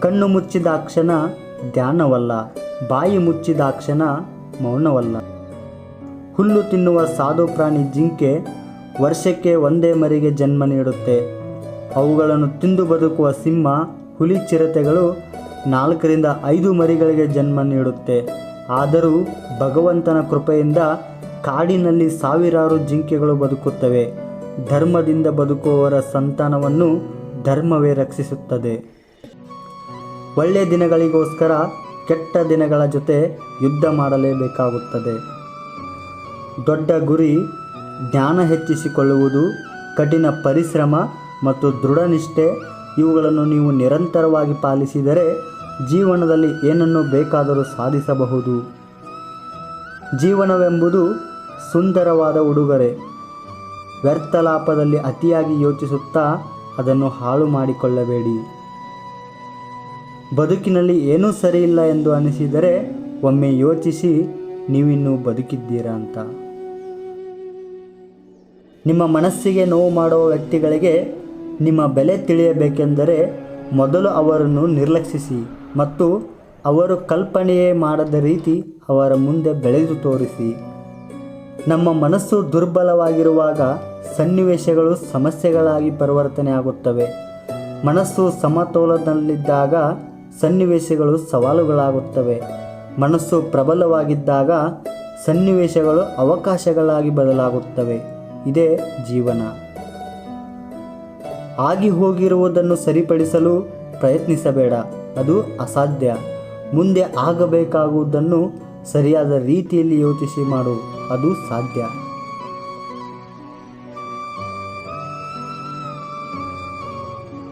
ಕಣ್ಣು ಮುಚ್ಚಿದಾಕ್ಷಣ ಧ್ಯಾನವಲ್ಲ, ಬಾಯಿ ಮುಚ್ಚಿದಾಕ್ಷಣ ಮೌನವಲ್ಲ. ಹುಲ್ಲು ತಿನ್ನುವ ಸಾಧು ಪ್ರಾಣಿ ಜಿಂಕೆ ವರ್ಷಕ್ಕೆ ಒಂದೇ ಮರಿಗೆ ಜನ್ಮ ನೀಡುತ್ತೆ. ಅವುಗಳನ್ನು ತಿಂದು ಬದುಕುವ ಸಿಂಹ, ಹುಲಿ, ಚಿರತೆಗಳು 4ರಿಂದ 5 ಮರಿಗಳಿಗೆ ಜನ್ಮ ನೀಡುತ್ತೆ. ಆದರೂ ಭಗವಂತನ ಕೃಪೆಯಿಂದ ಕಾಡಿನಲ್ಲಿ ಸಾವಿರಾರು ಜಿಂಕೆಗಳು ಬದುಕುತ್ತವೆ. ಧರ್ಮದಿಂದ ಬದುಕುವವರ ಸಂತಾನವನ್ನು ಧರ್ಮವೇ ರಕ್ಷಿಸುತ್ತದೆ. ಒಳ್ಳೆಯ ದಿನಗಳಿಗೋಸ್ಕರ ಕೆಟ್ಟ ದಿನಗಳ ಜೊತೆ ಯುದ್ಧ ಮಾಡಲೇಬೇಕಾಗುತ್ತದೆ. ದೊಡ್ಡ ಗುರಿ, ಜ್ಞಾನ ಹೆಚ್ಚಿಸಿಕೊಳ್ಳುವುದು, ಕಠಿಣ ಪರಿಶ್ರಮ ಮತ್ತು ದೃಢನಿಷ್ಠೆ ಇವುಗಳನ್ನು ನೀವು ನಿರಂತರವಾಗಿ ಪಾಲಿಸಿದರೆ ಜೀವನದಲ್ಲಿ ಏನನ್ನು ಬೇಕಾದರೂ ಸಾಧಿಸಬಹುದು. ಜೀವನವೆಂಬುದು ಸುಂದರವಾದ ಉಡುಗೊರೆ. ವ್ಯರ್ಥ ಲಾಭದಲ್ಲಿ ಅತಿಯಾಗಿ ಯೋಚಿಸುತ್ತಾ ಅದನ್ನು ಹಾಳು ಮಾಡಿಕೊಳ್ಳಬೇಡಿ. ಬದುಕಿನಲ್ಲಿ ಏನೂ ಸರಿಯಿಲ್ಲ ಎಂದು ಅನಿಸಿದರೆ ಒಮ್ಮೆ ಯೋಚಿಸಿ ನೀವಿನ್ನೂ ಬದುಕಿದ್ದೀರಾ ಅಂತ. ನಿಮ್ಮ ಮನಸ್ಸಿಗೆ ನೋವು ಮಾಡುವ ವ್ಯಕ್ತಿಗಳಿಗೆ ನಿಮ್ಮ ಬೆಲೆ ತಿಳಿಯಬೇಕೆಂದರೆ ಮೊದಲು ಅವರನ್ನು ನಿರ್ಲಕ್ಷಿಸಿ ಮತ್ತು ಅವರು ಕಲ್ಪನೆಯೇ ಮಾಡದ ರೀತಿ ಅವರ ಮುಂದೆ ಬೆಳೆದು ತೋರಿಸಿ. ನಮ್ಮ ಮನಸ್ಸು ದುರ್ಬಲವಾಗಿರುವಾಗ ಸನ್ನಿವೇಶಗಳು ಸಮಸ್ಯೆಗಳಾಗಿ ಪರಿವರ್ತನೆ ಆಗುತ್ತವೆ. ಮನಸ್ಸು ಸಮತೋಲನದಲ್ಲಿದ್ದಾಗ ಸನ್ನಿವೇಶಗಳು ಸವಾಲುಗಳಾಗುತ್ತವೆ. ಮನಸ್ಸು ಪ್ರಬಲವಾಗಿದ್ದಾಗ ಸನ್ನಿವೇಶಗಳು ಅವಕಾಶಗಳಾಗಿ ಬದಲಾಗುತ್ತವೆ. ಇದೇ ಜೀವನ. ಆಗಿ ಹೋಗಿರುವುದನ್ನು ಸರಿಪಡಿಸಲು ಪ್ರಯತ್ನಿಸಬೇಡ, ಅದು ಅಸಾಧ್ಯ. ಮುಂದೆ ಆಗಬೇಕಾಗುವುದನ್ನು ಸರಿಯಾದ ರೀತಿಯಲ್ಲಿ ಯೋಚಿಸಿ ಮಾಡು, ಅದು ಸಾಧ್ಯ.